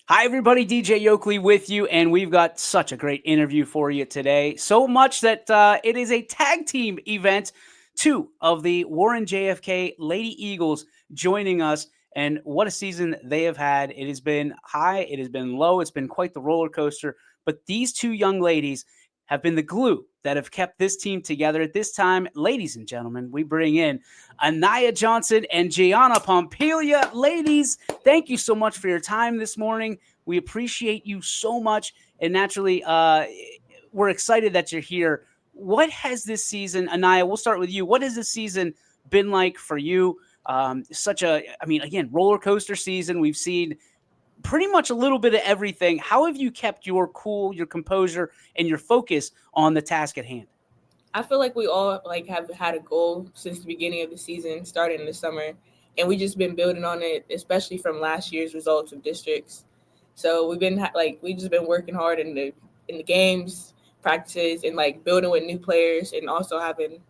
Hi, everybody. DJ Yokley with you, and we've got such a great interview for you today. So much that it is a tag team event. Two of the Warren JFK Lady Eagles joining us, and what a season they have had. It has been high, it has been low, it's been quite the roller coaster. But these two young ladies have been the glue that have kept this team together. At this time, ladies and gentlemen, we bring in Aniyah Johnson and Gianna Pompelia. Ladies, thank you so much for your time this morning. We appreciate you so much. And naturally, we're excited that you're here. What has this season, Aniyah, we'll start with you. What has this season been like for you? Again, roller coaster season. We've seen pretty much a little bit of everything. How have you kept your cool, your composure, and your focus on the task at hand? I feel like we all have had a goal since the beginning of the season, starting in the summer, and we just been building on it, especially from last year's results of districts. So we just been working hard in the games, practices, and building with new players, and also having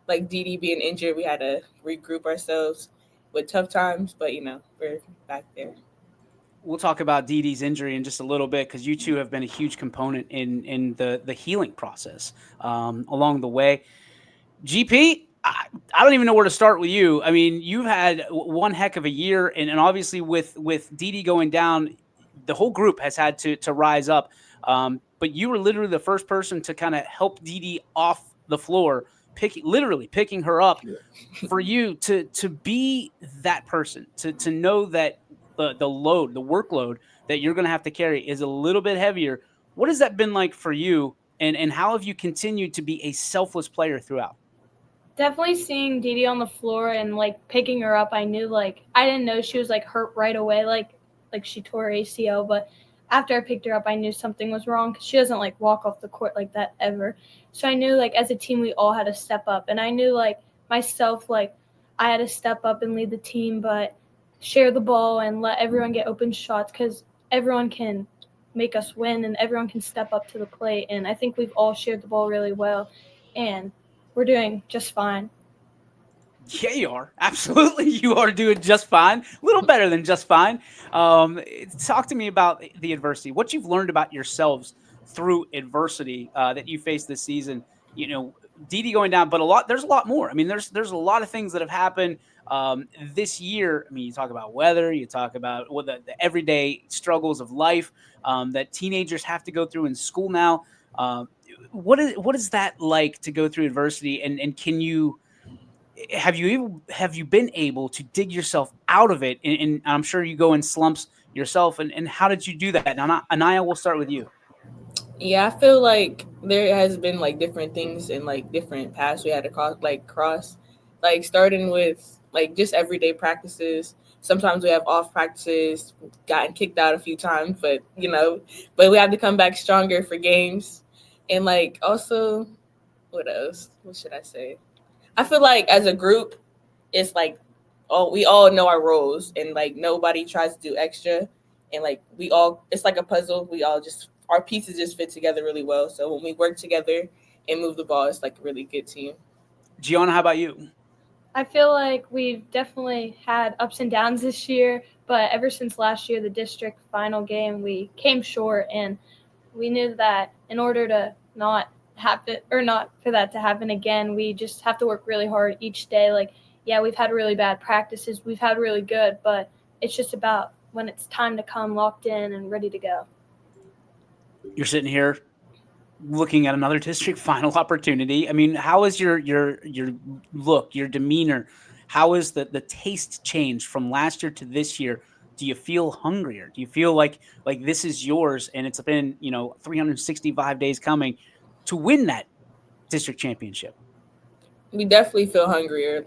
Dee Dee being injured, we had to regroup ourselves with tough times, but we're back there. We'll talk about Dee Dee's injury in just a little bit because you two have been a huge component in the healing process along the way. GP, I don't even know where to start with you. I mean, you've had one heck of a year, and obviously with Dee Dee going down, the whole group has had to rise up. But you were literally the first person to kind of help Dee Dee off the floor, literally picking her up. For you to be that person, to know that the workload that you're going to have to carry is a little bit heavier. What has that been like for you, and how have you continued to be a selfless player throughout? Definitely seeing Dee Dee on the floor and picking her up, I knew I didn't know she was hurt right away, like she tore her ACL, but after I picked her up, I knew something was wrong because she doesn't walk off the court like that ever. So I knew as a team we all had to step up, and I knew myself I had to step up and lead the team, but share the ball and let everyone get open shots because everyone can make us win and everyone can step up to the plate. And I think we've all shared the ball really well, and we're doing just fine. Yeah, you are. Absolutely. You are doing just fine. A little better than just fine. Talk to me about the adversity, what you've learned about yourselves through adversity that you faced this season. You know, Dee Dee going down, but there's a lot more. I mean, there's a lot of things that have happened this year. I mean, you talk about weather, you talk about the everyday struggles of life that teenagers have to go through in school now. What is that like to go through adversity? And can you have you been able to dig yourself out of it? And I'm sure you go in slumps yourself. And how did you do that? Now, Aniyah, we'll start with you. Yeah, I feel like there has been different things and different paths we had to cross, starting with just everyday practices. Sometimes we have off practices, gotten kicked out a few times, but we have to come back stronger for games. And also, what else? What should I say? I feel like as a group, it's we all know our roles, and nobody tries to do extra, and we all, it's like a puzzle. We all just, our pieces just fit together really well. So when we work together and move the ball, it's a really good team. Gianna, how about you? I feel like we've definitely had ups and downs this year, but ever since last year, the district final game, we came short, and we knew that in order to not happen or not for that to happen again, we just have to work really hard each day. Yeah, we've had really bad practices, we've had really good, but it's just about when it's time to come locked in and ready to go. You're sitting here looking at another district final opportunity. I mean, how is your look, your demeanor? How is the taste changed from last year to this year? Do you feel hungrier? Do you feel like this is yours and it's been 365 days coming to win that district championship? We definitely feel hungrier.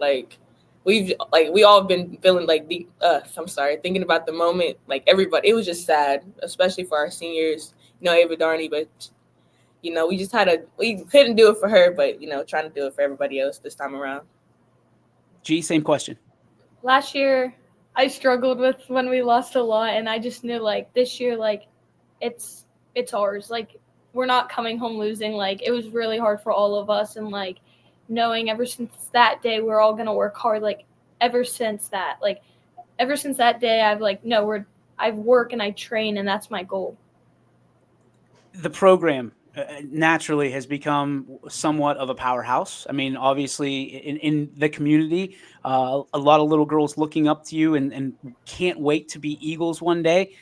We all been feeling I'm sorry, thinking about the moment. Everybody, it was just sad, especially for our seniors. Ava Darney, but we just we couldn't do it for her, but trying to do it for everybody else this time around. G, same question. Last year, I struggled with when we lost a lot, and I just knew this year, it's ours. We're not coming home losing. It was really hard for all of us, and knowing ever since that day we're all gonna work hard. Ever since that day, I've no, I work and I train, and that's my goal. The program naturally has become somewhat of a powerhouse. I mean, obviously, in the community, a lot of little girls looking up to you and can't wait to be Eagles one day.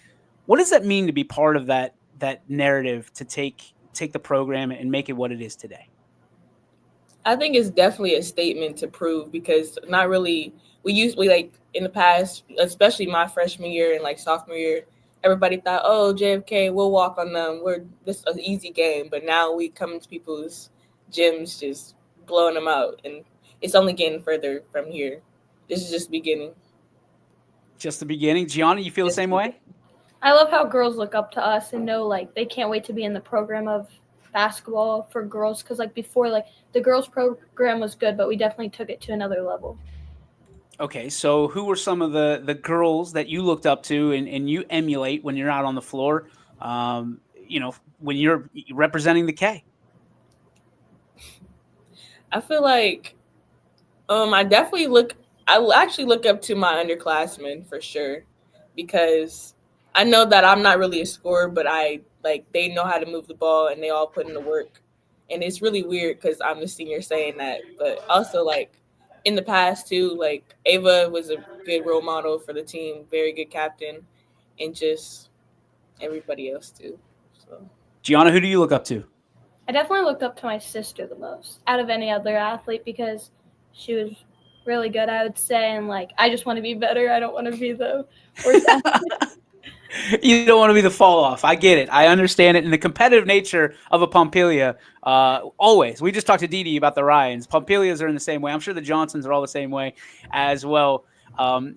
What does that mean to be part of that narrative to take the program and make it what it is today? I think it's definitely a statement to prove because not really we usually like in the past, especially my freshman year and like sophomore year, everybody thought, oh JFK, we'll walk on them. We're this is an easy game, but now we come into people's gyms just blowing them out, and it's only getting further from here. This is just beginning. Just the beginning. Gianna, you feel the Just same way? beginning. I love how girls look up to us and know like they can't wait to be in the program of basketball for girls because like before like the girls program was good, but we definitely took it to another level. Okay, so who were some of the girls that you looked up to and you emulate when you're out on the floor? When you're representing the K. I feel like I definitely look. I will actually look up to my underclassmen for sure, because I know that I'm not really a scorer, but I like they know how to move the ball and they all put in the work, and it's really weird because I'm the senior saying that, but also like in the past too, like Ava was a good role model for the team, very good captain, and just everybody else too. So Gianna, who do you look up to? I definitely looked up to my sister the most out of any other athlete because she was really good, I would say, and like I just want to be better. I don't want to be the worst athlete. You don't want to be the fall off. I get it. I understand it. And the competitive nature of a Pompelia, always. We just talked to Dee about the Ryans. Pompelias are in the same way. I'm sure the Johnsons are all the same way as well.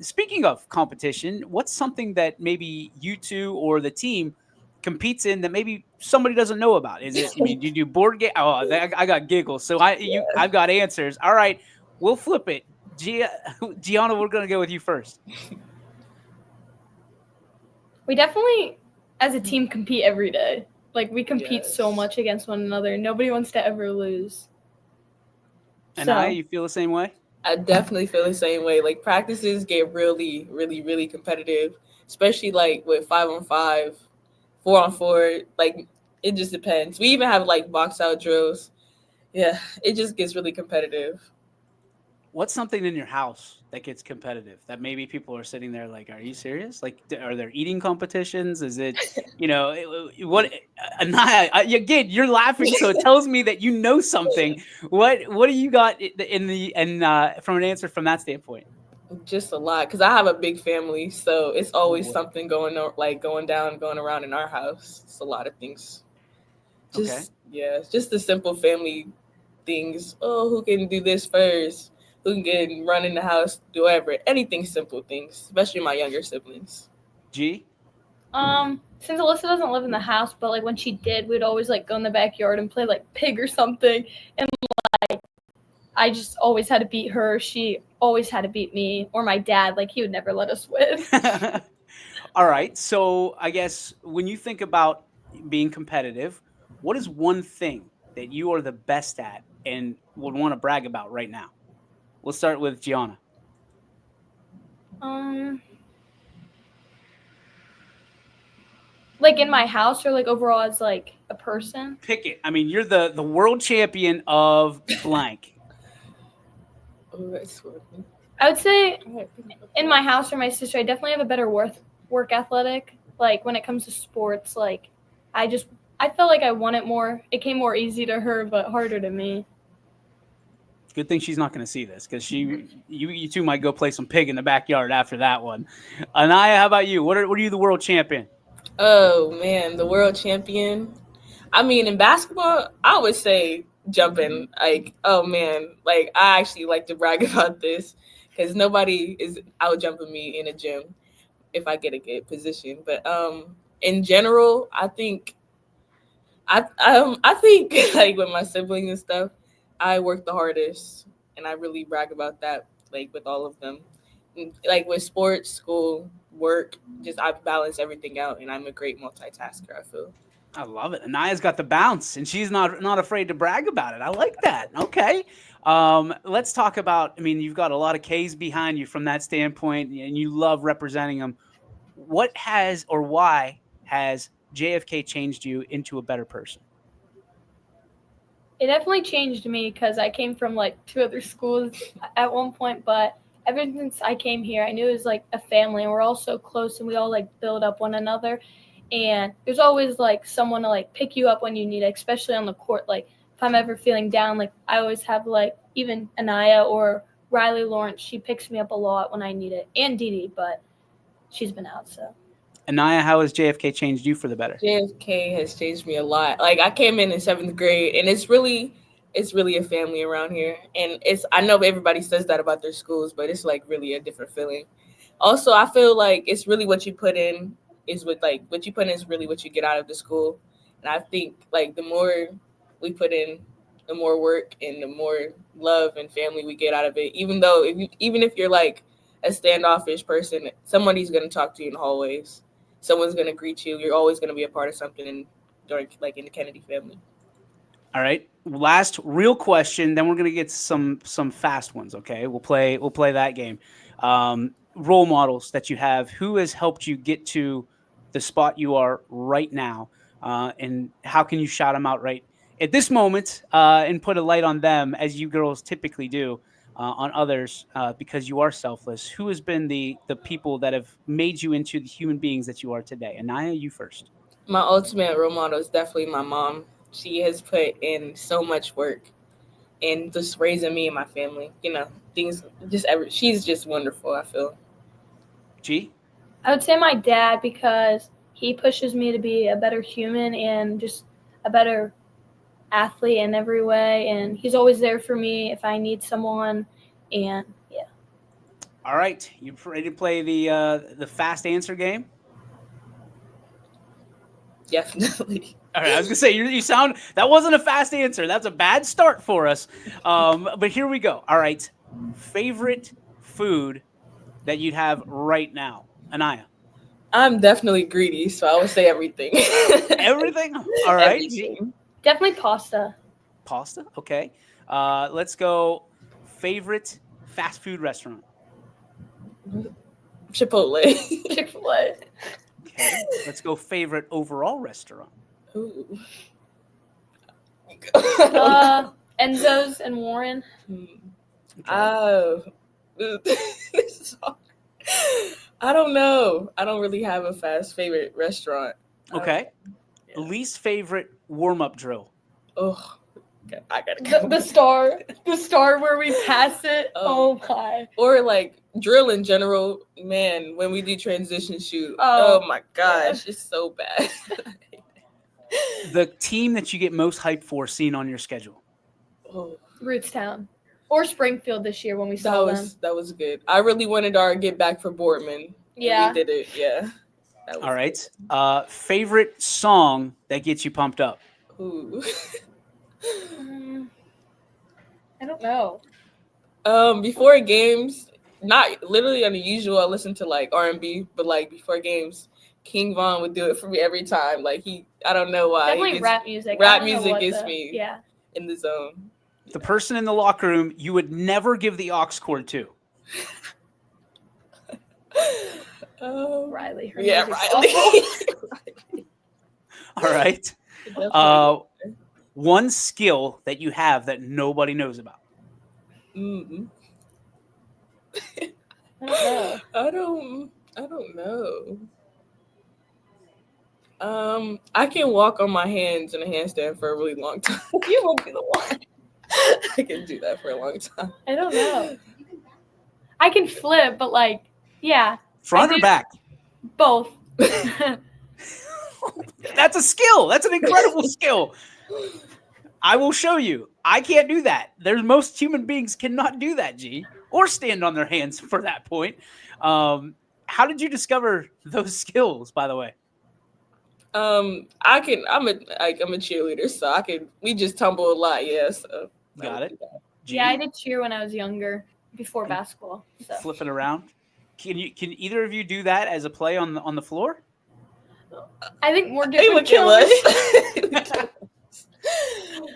Speaking of competition, what's something that maybe you two or the team competes in that maybe somebody doesn't know about? Is it? I mean, do you do board game? Oh, I got giggles. So yeah. I've got answers. All right, we'll flip it. Gianna, we're gonna go with you first. We definitely, as a team, compete every day. Like we compete so Yes. much against one another. Nobody wants to ever lose. Aniyah, So you feel the same way? I definitely feel the same way. Like practices get really, really, really competitive, especially like with 5-on-5, 4-on-4. Like it just depends. We even have like box out drills. Yeah, it just gets really competitive. What's something in your house that gets competitive that maybe people are sitting there like, are you serious? Like, are there eating competitions? Is it, what? Anaya, again, you're laughing, so it tells me that you know something. What do you got from an answer from that standpoint? Just a lot because I have a big family, so it's Oh always boy. something going on, like going down, going around in our house. It's a lot of things. Okay. Just yeah, it's just the simple family things. Oh, who can do this first? Who can get run in the house? Do whatever. Anything simple things, especially my younger siblings. G. since Alyssa doesn't live in the house, but like when she did, we'd always like go in the backyard and play like pig or something. And I just always had to beat her. She always had to beat me or my dad. Like he would never let us win. All right. So I guess when you think about being competitive, what is one thing that you are the best at and would want to brag about right now? We'll start with Gianna. Um, like in my house or like overall as like a person. Pick it. I mean, you're the world champion of blank. Oh, that's what. I would say in my house or my sister, I definitely have a better work athletic. Like when it comes to sports, like I just I felt like I won it more. It came more easy to her, but harder to me. Good thing she's not going to see this because you two might go play some pig in the backyard after that one. Anaya, how about you? What are you the world champion? Oh man, the world champion. I mean, in basketball, I would say jumping. Like, oh man, like I actually like to brag about this because nobody is out jumping me in a gym if I get a good position. But in general, I think like with my siblings and stuff, I work the hardest, and I really brag about that. Like with all of them, like with sports, school, work, just I balance everything out, and I'm a great multitasker. I feel. I love it. Anaya's got the bounce, and she's not afraid to brag about it. I like that. Okay. Let's talk about. I mean, you've got a lot of K's behind you from that standpoint, and you love representing them. what has or why has JFK changed you into a better person? It definitely changed me because I came from like 2 other schools at one point, but ever since I came here, I knew it was like a family, and we're all so close, and we all like build up one another. And there's always like someone to like pick you up when you need it, especially on the court. Like if I'm ever feeling down, like I always have like even Aniyah or Riley Lawrence. She picks me up a lot when I need it, and Dee Dee, but she's been out. So Aniyah, how has JFK changed you for the better? JFK has changed me a lot. Like I came in 7th grade, and it's really a family around here. And I know everybody says that about their schools, but it's like really a different feeling. Also, I feel like it's really what you put in what you put in is really what you get out of the school. And I think like the more we put in, the more work and the more love and family we get out of it. Even if you're like a standoffish person, somebody's gonna talk to you in the hallways. Someone's gonna greet you. You're always gonna be a part of something in the Kennedy family. All right. Last real question, then we're gonna get some fast ones. Okay, we'll play that game. Role models that you have. Who has helped you get to the spot you are right now, and how can you shout them out right at this moment and put a light on them as you girls typically do on others because you are selfless. Who has been the people that have made you into the human beings that you are today? Aniyah, you first. My ultimate role model is definitely my mom. She has put in so much work and just raising me and my family. She's just wonderful, I feel. G. I would say my dad because he pushes me to be a better human and just a better athlete in every way, and he's always there for me if I need someone. And yeah. All right, you ready to play the fast answer game? Definitely. All right, I was gonna say you sound that wasn't a fast answer. That's a bad start for us. But here we go. All right, favorite food that you'd have right now, Aniyah. I'm definitely greedy, so I would say everything. Everything. All right, Everything. Definitely pasta. pasta. Okay. Let's go. Favorite fast food restaurant. Chipotle. Chick-fil-A. Okay. Let's go. Favorite overall restaurant. Ooh. Enzo's and Warren. Okay. Oh. This is hard. I don't know. I don't really have a fast favorite restaurant. Okay. Yeah. Least favorite warm up drill. Oh, I gotta go. The star where we pass it. Oh my. Or like drill in general, man. When we do transition shoot, Oh, oh my gosh, it's so bad. The team that you get most hyped for seeing on your schedule. Oh, Rootstown. Or Springfield this year when we saw them. that was good. I really wanted our get back for Boardman. Yeah. We did it. Yeah. All right. Favorite song that gets you pumped up. Ooh. I don't know. Before games, not literally unusual. I listen to like R&B, but like before games, King Von would do it for me every time. Like I don't know why. Definitely rap music. Rap music gets me in the zone. The person in the locker room you would never give the aux cord to. Riley. Yeah, Riley. All right. One skill that you have that nobody knows about. Mm-hmm. I don't know. I can walk on my hands in a handstand for a really long time. You won't be the one. I can do that for a long time. I don't know. I can flip, but like, yeah. Front or back? Both. That's a skill. That's an incredible skill. I will show you. I can't do that. Most human beings cannot do that, G, or stand on their hands for that point. How did you discover those skills, by the way? I'm a cheerleader, so we just tumble a lot, yeah. So got it. Yeah, I did cheer when I was younger, before basketball. So. Flipping around. Can either of you do that as a play on the floor? I think more He would kill us.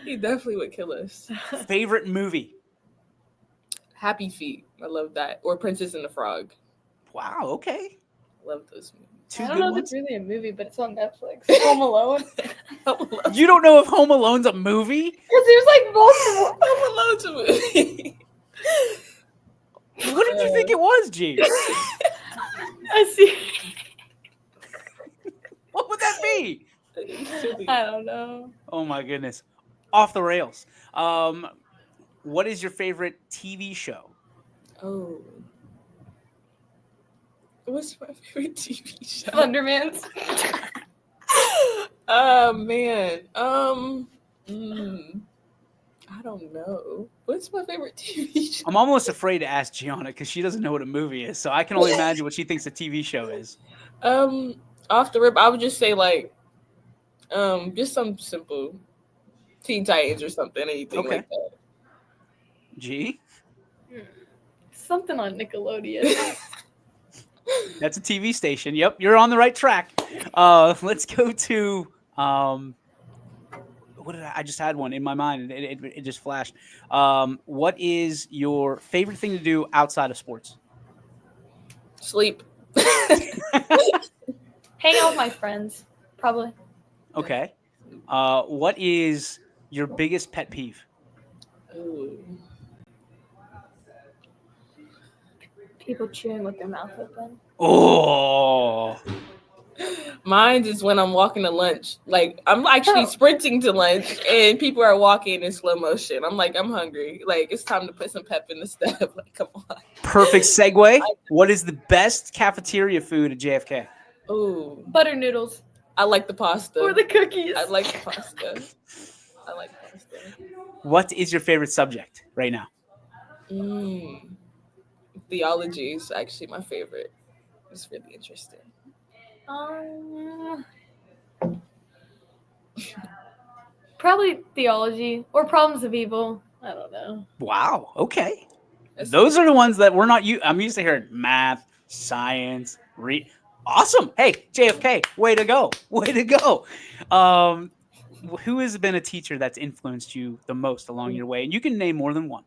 He definitely would kill us. Favorite movie? Happy Feet. I love that. Or Princess and the Frog. Wow, okay. Love those movies. I don't good know if ones? it's really a movie, but it's on Netflix. Home Alone. You don't know if Home Alone's a movie? Because there's like multiple. Home Alone's a movie. What did you think it was, G? I see. What would that be? I don't know. Oh my goodness. Off the rails. What is your favorite TV show? Oh. What's my favorite TV show? Thundermans. Oh man. I don't know. What's my favorite TV show? I'm almost afraid to ask Gianna because she doesn't know what a movie is. So I can only imagine what she thinks a TV show is. Off the rip, I would just say like, just some simple Teen Titans or something, anything Okay. like that. G? Something on Nickelodeon. That's a TV station. Yep, you're on the right track. Let's go to what did I just had one in my mind. It just flashed. What is your favorite thing to do outside of sports? Sleep. Hang out with my friends, probably. Okay. What is your biggest pet peeve? Ooh. People chewing with their mouth open. Oh, Mine is when I'm walking to lunch. Like I'm actually sprinting to lunch, and people are walking in slow motion. I'm like, I'm hungry. Like it's time to put some pep in the step. Like, come on. perfect segue. What is the best cafeteria food at JFK? Ooh, Butter noodles. I like the pasta. Or the cookies. I like the pasta. I like pasta. What is your favorite subject right now? Theology is actually my favorite. It's really interesting. Probably theology or problems of evil. I don't know. Wow. Okay. Those are the ones that we're not. I'm used to hearing math, science, Awesome. Hey, JFK, way to go. Way to go. Who has been a teacher that's influenced you the most along your way? And you can name more than one.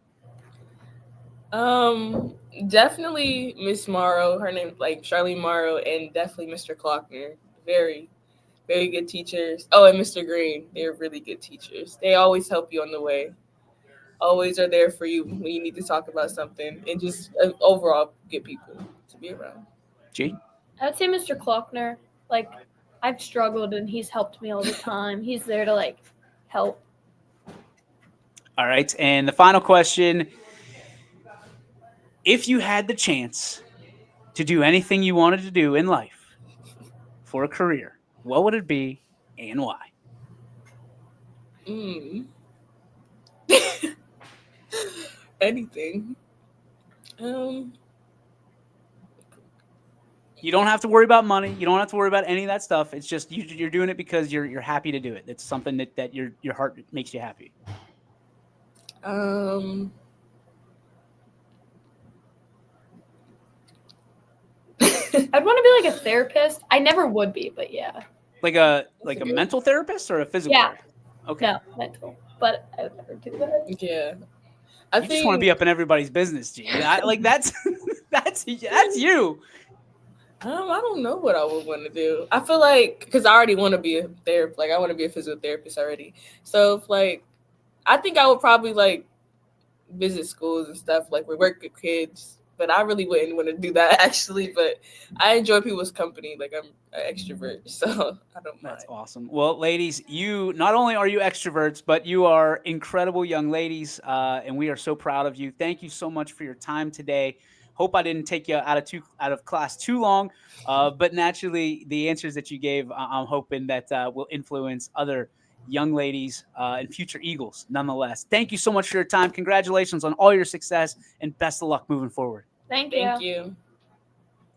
Definitely Miss Morrow. Her name like Charlene Morrow, and definitely Mr. Klockner. Very, very good teachers. Oh, and Mr. Green. They're really good teachers. They always help you on the way. Always are there for you when you need to talk about something, and just overall good people to be around. G? I would say Mr. Klockner. Like, I've struggled and he's helped me all the time. He's there to like help. All right. And the final question. If you had the chance to do anything you wanted to do in life for a career, what would it be and why? Anything. You don't have to worry about money. You don't have to worry about any of that stuff. It's just you're doing it because you're happy to do it. It's something that your heart makes you happy. I'd want to be like a therapist. I never would be, but yeah. Like a mental therapist or a physical therapist? Okay. No, mental. But I would never do that. Yeah. I just want to be up in everybody's business, G. That's you. I don't know what I would want to do. I feel like because I already want to be a therapist. Like I want to be a physical therapist already. So if, like, I think I would probably like visit schools and stuff. Like we work with kids. But I really wouldn't want to do that actually. But I enjoy people's company. Like I'm an extrovert, so I don't mind. That's awesome. Well, ladies, you not only are you extroverts, but you are incredible young ladies, and we are so proud of you. Thank you so much for your time today. Hope I didn't take you out of class too long, but naturally, the answers that you gave, I'm hoping that will influence other young ladies and future Eagles nonetheless. Thank you so much for your time. Congratulations on all your success and best of luck moving forward. Thank you. Thank you.